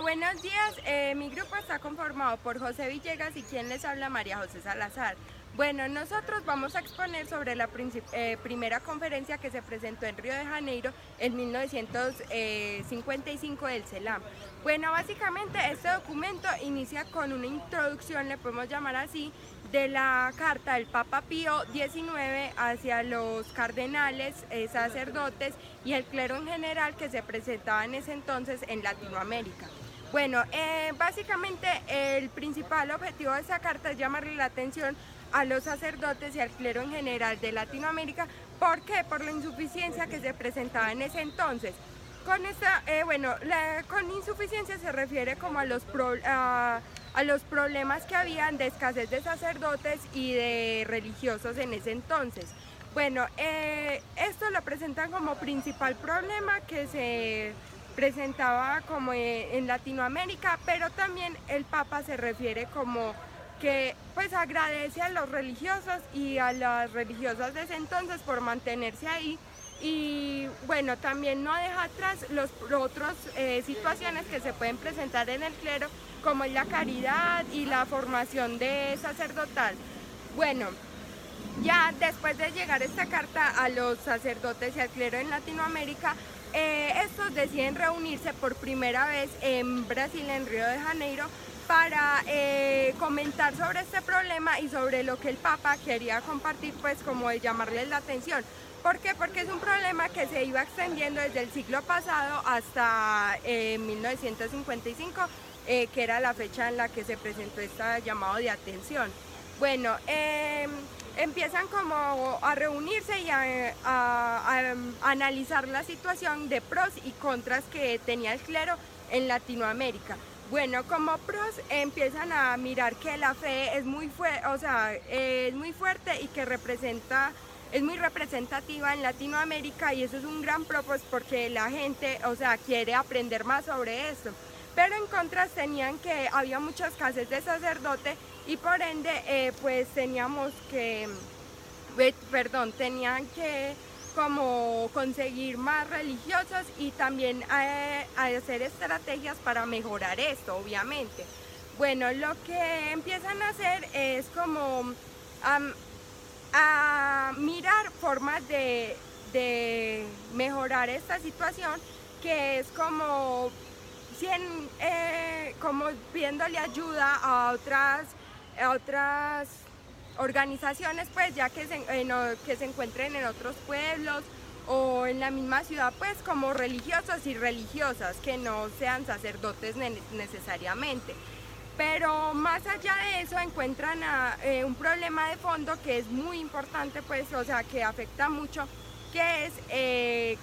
Buenos días, mi grupo está conformado por José Villegas y quien les habla María José Salazar. Bueno, nosotros vamos a exponer sobre la primera conferencia que se presentó en Río de Janeiro en 1955 del CELAM. Bueno, básicamente este documento inicia con una introducción, le podemos llamar así, de la carta del Papa Pío XIX hacia los cardenales, sacerdotes y el clero en general que se presentaba en ese entonces en Latinoamérica. Bueno, básicamente el principal objetivo de esa carta es llamarle la atención a los sacerdotes y al clero en general de Latinoamérica. ¿Por qué? Por la insuficiencia que se presentaba en ese entonces. Con esta, con insuficiencia se refiere como a los problemas que habían de escasez de sacerdotes y de religiosos en ese entonces. Bueno, esto lo presentan como principal problema que se presentaba como en Latinoamérica, pero también el Papa se refiere como que pues agradece a los religiosos y a las religiosas de ese entonces por mantenerse ahí y bueno, también no deja atrás los otras situaciones que se pueden presentar en el clero como es la caridad y la formación de sacerdotal. Bueno, ya después de llegar esta carta a los sacerdotes y al clero en Latinoamérica, estos deciden reunirse por primera vez en Brasil, en Río de Janeiro, para comentar sobre este problema y sobre lo que el Papa quería compartir, pues como de llamarles la atención. ¿Por qué? Porque es un problema que se iba extendiendo desde el siglo pasado hasta 1955, que era la fecha en la que se presentó este llamado de atención. Bueno, empiezan como a reunirse y a analizar la situación de pros y contras que tenía el clero en Latinoamérica. Bueno, como pros empiezan a mirar que la fe es muy es muy fuerte y que es muy representativa en Latinoamérica y eso es un gran pro pues, porque la gente, quiere aprender más sobre esto. Pero en contras tenían que había mucha escasez de sacerdote y por ende pues tenían que como conseguir más religiosos y también hacer estrategias para mejorar esto, obviamente. Bueno, lo que empiezan a hacer es como a mirar formas de mejorar esta situación, que es como como pidiéndole ayuda a otras organizaciones, pues ya que que se encuentren en otros pueblos o en la misma ciudad, pues como religiosos y religiosas, que no sean sacerdotes necesariamente. Pero más allá de eso encuentran un problema de fondo que es muy importante, pues, que afecta mucho, que es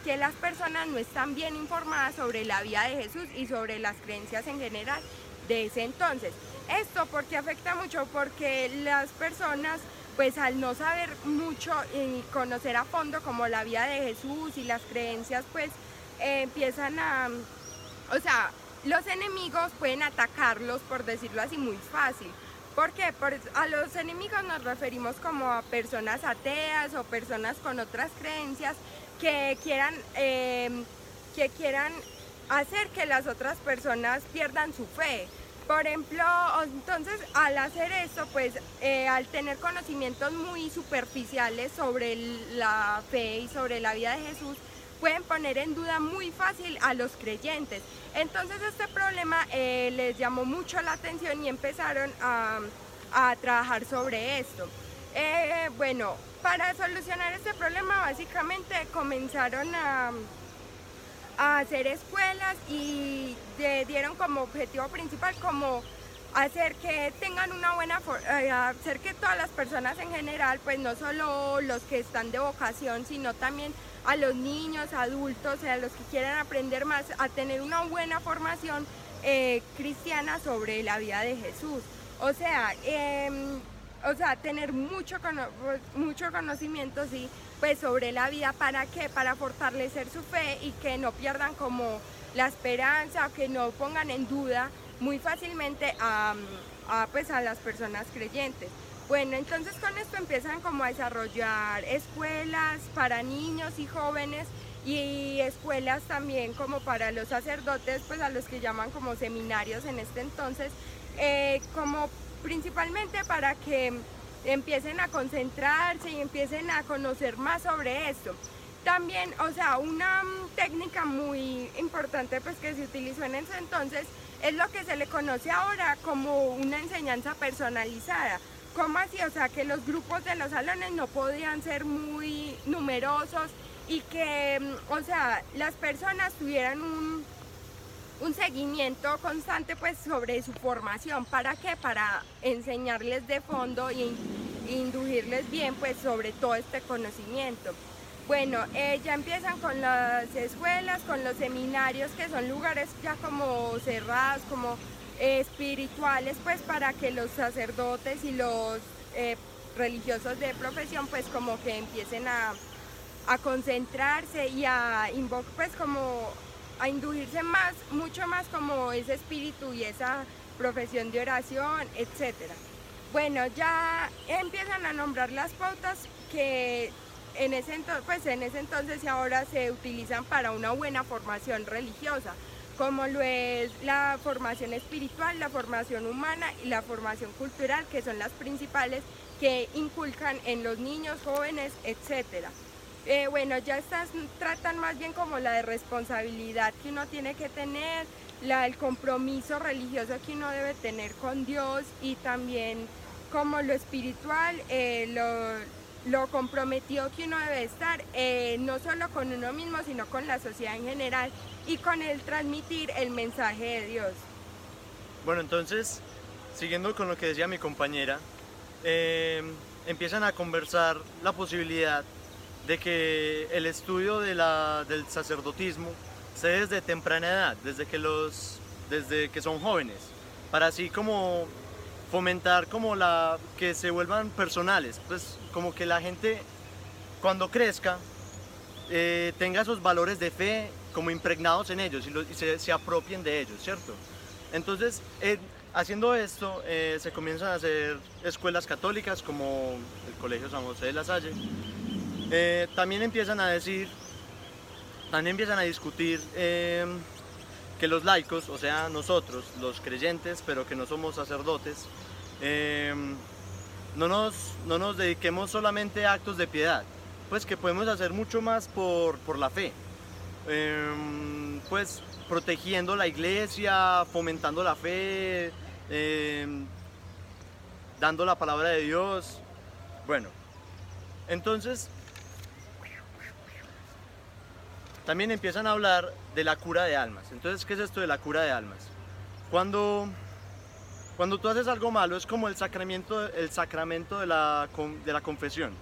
que las personas no están bien informadas sobre la vida de Jesús y sobre las creencias en general de ese entonces. Esto porque afecta mucho, porque las personas pues al no saber mucho y conocer a fondo como la vida de Jesús y las creencias, pues empiezan los enemigos pueden atacarlos, por decirlo así, muy fácil. ¿Por qué? A los enemigos nos referimos como a personas ateas o personas con otras creencias que quieran hacer que las otras personas pierdan su fe. Por ejemplo, entonces al hacer esto, pues al tener conocimientos muy superficiales sobre la fe y sobre la vida de Jesús, pueden poner en duda muy fácil a los creyentes. Entonces este problema les llamó mucho la atención y empezaron a trabajar sobre esto. Bueno, para solucionar este problema básicamente comenzaron a hacer escuelas y dieron como objetivo principal como hacer que tengan una buena hacer que todas las personas en general, pues no solo los que están de vocación, sino también a los niños, adultos, a los que quieran aprender más, a tener una buena formación cristiana sobre la vida de Jesús. Tener mucho conocimiento, sí, pues sobre la vida. ¿Para qué? Para fortalecer su fe y que no pierdan como la esperanza o que no pongan en duda muy fácilmente a las personas creyentes. Bueno, entonces con esto empiezan como a desarrollar escuelas para niños y jóvenes y escuelas también como para los sacerdotes, pues a los que llaman como seminarios en este entonces, como principalmente para que empiecen a concentrarse y empiecen a conocer más sobre esto. También, o sea, una técnica muy importante pues que se utilizó en ese entonces es lo que se le conoce ahora como una enseñanza personalizada. ¿Cómo así? O sea, que los grupos de los salones no podían ser muy numerosos y que, o sea, las personas tuvieran un seguimiento constante pues sobre su formación. ¿Para qué? Para enseñarles de fondo y inducirles bien pues sobre todo este conocimiento. Bueno, ya empiezan con las escuelas, con los seminarios, que son lugares ya como cerrados, como espirituales, pues para que los sacerdotes y los religiosos de profesión pues como que empiecen a concentrarse y a pues como a inducirse más, mucho más como ese espíritu y esa profesión de oración, etcétera. Bueno, ya empiezan a nombrar las pautas que en ese entonces y ahora se utilizan para una buena formación religiosa, como lo es la formación espiritual, la formación humana y la formación cultural, que son las principales que inculcan en los niños, jóvenes, etcétera. Bueno, ya estas tratan más bien como la de responsabilidad que uno tiene que tener, el compromiso religioso que uno debe tener con Dios y también como lo espiritual, lo comprometido que uno debe estar, no solo con uno mismo, sino con la sociedad en general y con el transmitir el mensaje de Dios. Bueno, entonces, siguiendo con lo que decía mi compañera, empiezan a conversar la posibilidad de que el estudio del sacerdotismo se dé desde temprana edad, desde que son jóvenes, para así como fomentar como que se vuelvan personales, pues como que la gente cuando crezca tenga esos valores de fe como impregnados en ellos y se apropien de ellos, ¿cierto? Entonces, haciendo esto, se comienzan a hacer escuelas católicas como el Colegio San José de la Salle. También empiezan a discutir que los laicos, o sea, nosotros, los creyentes, pero que no somos sacerdotes, no nos dediquemos solamente a actos de piedad, pues que podemos hacer mucho más por la fe, pues protegiendo la iglesia, fomentando la fe, dando la palabra de Dios. Bueno, entonces también empiezan a hablar de la cura de almas. Entonces, ¿qué es esto de la cura de almas? Cuando tú haces algo malo, es como el sacramento de la confesión.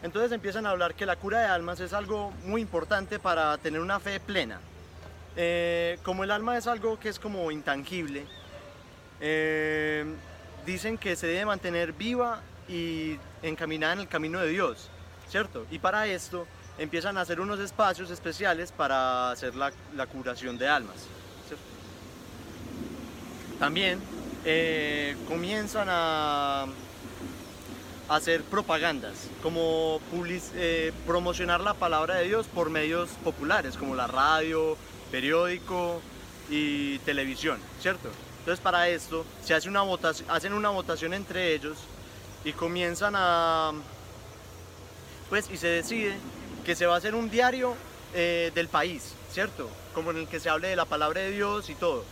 Entonces empiezan a hablar que la cura de almas es algo muy importante para tener una fe plena. Como el alma es algo que es como intangible, dicen que se debe mantener viva y encaminada en el camino de Dios, ¿cierto? Y para esto empiezan a hacer unos espacios especiales para hacer la curación de almas, ¿cierto? También comienzan a hacer propagandas, como promocionar la palabra de Dios por medios populares, como la radio, periódico y televisión, ¿cierto? Entonces para esto se hace hacen una votación entre ellos y comienzan y se decide que se va a hacer un diario del país, ¿cierto? Como en el que se hable de la palabra de Dios y todo.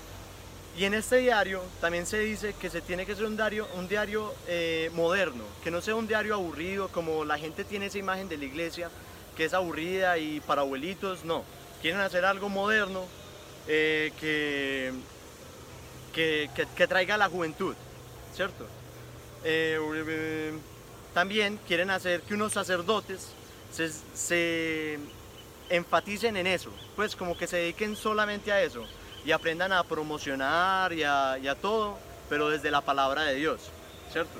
Y en este diario también se dice que se tiene que ser un diario moderno, que no sea un diario aburrido, como la gente tiene esa imagen de la iglesia, que es aburrida y para abuelitos, no. Quieren hacer algo moderno que traiga a la juventud, ¿cierto? También quieren hacer que unos sacerdotes se enfaticen en eso, pues como que se dediquen solamente a eso y aprendan a promocionar y a todo, pero desde la palabra de Dios, ¿cierto?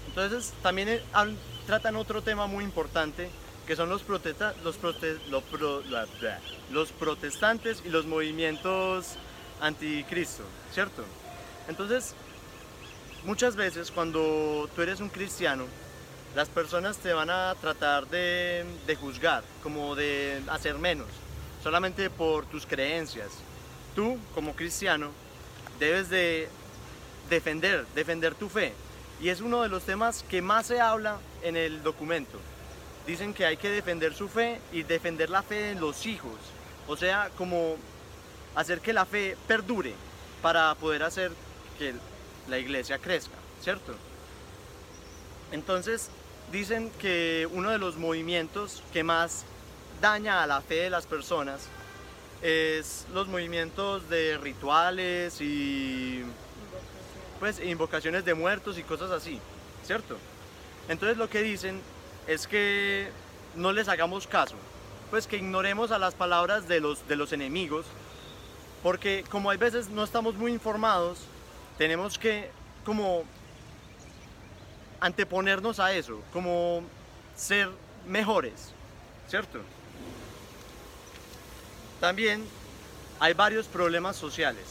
Entonces también tratan otro tema muy importante, que son los protestantes y los movimientos anticristo, ¿cierto? Entonces, muchas veces cuando tú eres un cristiano, las personas te van a tratar de juzgar, como de hacer menos, solamente por tus creencias. Tú, como cristiano, debes de defender tu fe. Y es uno de los temas que más se habla en el documento. Dicen que hay que defender su fe y defender la fe de los hijos. O sea, como hacer que la fe perdure para poder hacer que la iglesia crezca, ¿cierto? Entonces, dicen que uno de los movimientos que más daña a la fe de las personas es los movimientos de rituales y pues invocaciones de muertos y cosas así, ¿cierto? Entonces lo que dicen es que no les hagamos caso, pues que ignoremos a las palabras de los enemigos, porque como hay veces no estamos muy informados, tenemos que como anteponernos a eso, como ser mejores, ¿cierto? También hay varios problemas sociales.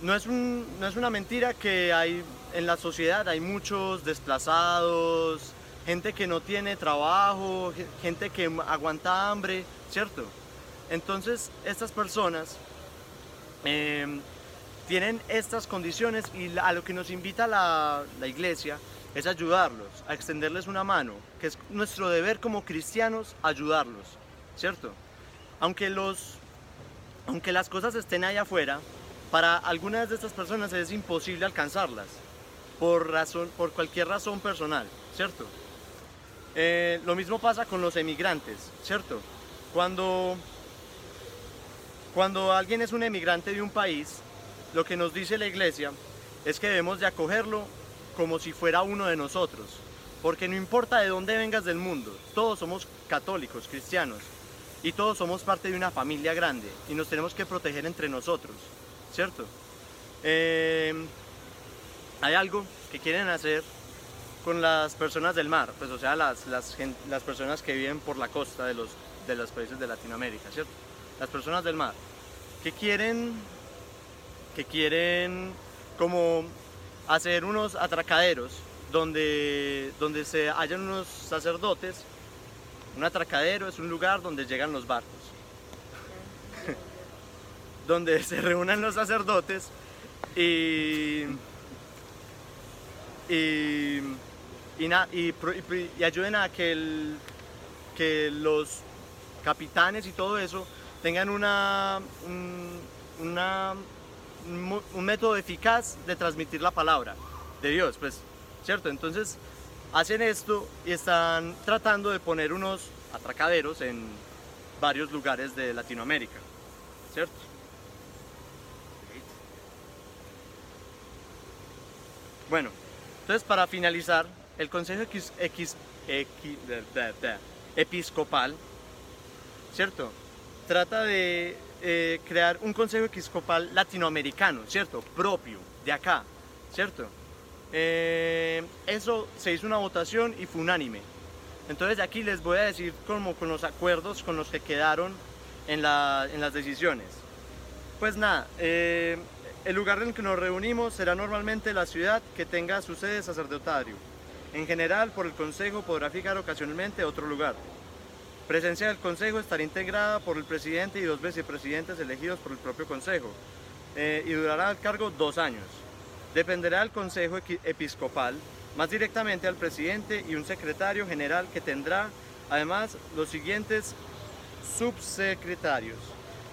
No es una mentira que en la sociedad hay muchos desplazados, gente que no tiene trabajo, gente que aguanta hambre, ¿cierto? Entonces estas personas tienen estas condiciones y a lo que nos invita la iglesia es ayudarlos, a extenderles una mano, que es nuestro deber como cristianos ayudarlos, ¿cierto? Aunque las cosas estén allá afuera, para algunas de estas personas es imposible alcanzarlas, por cualquier razón personal, ¿cierto? Lo mismo pasa con los emigrantes, ¿cierto? Cuando alguien es un emigrante de un país, lo que nos dice la iglesia es que debemos de acogerlo como si fuera uno de nosotros, porque no importa de dónde vengas del mundo, todos somos católicos, cristianos, y todos somos parte de una familia grande, y nos tenemos que proteger entre nosotros, ¿cierto? Hay algo que quieren hacer con las personas del mar, pues o sea, las personas que viven por la costa de los países de Latinoamérica, ¿cierto? Las personas del mar, que quieren como hacer unos atracaderos donde se hallan unos sacerdotes. Un atracadero es un lugar donde llegan los barcos, donde se reúnan los sacerdotes y ayuden a que los capitanes y todo eso tengan un método eficaz de transmitir la palabra de Dios, pues, ¿cierto? Entonces hacen esto y están tratando de poner unos atracaderos en varios lugares de Latinoamérica, ¿cierto? Bueno, entonces para finalizar, el Consejo Episcopal, ¿cierto? Trata de crear un Consejo Episcopal latinoamericano, ¿cierto? Propio, de acá, ¿cierto? Eso se hizo una votación y fue unánime. Entonces aquí les voy a decir como con los acuerdos con los que quedaron en las decisiones. Pues nada, el lugar en el que nos reunimos será normalmente la ciudad que tenga su sede sacerdotario. En general, por el Consejo podrá fijar ocasionalmente otro lugar. Presencia del Consejo estará integrada por el presidente y 2 vicepresidentes elegidos por el propio Consejo y durará el cargo 2 años. Dependerá del Consejo Episcopal, más directamente al presidente y un secretario general que tendrá además los siguientes subsecretarios.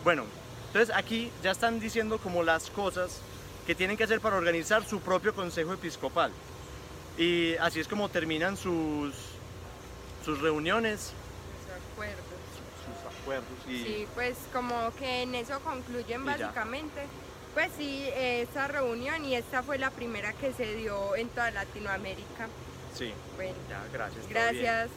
Bueno, entonces aquí ya están diciendo como las cosas que tienen que hacer para organizar su propio Consejo Episcopal. Y así es como terminan sus reuniones. Sus acuerdos. Sí, pues como que en eso concluyen básicamente. Pues sí, esta reunión y esta fue la primera que se dio en toda Latinoamérica. Sí. Bueno, ya, gracias. Gracias.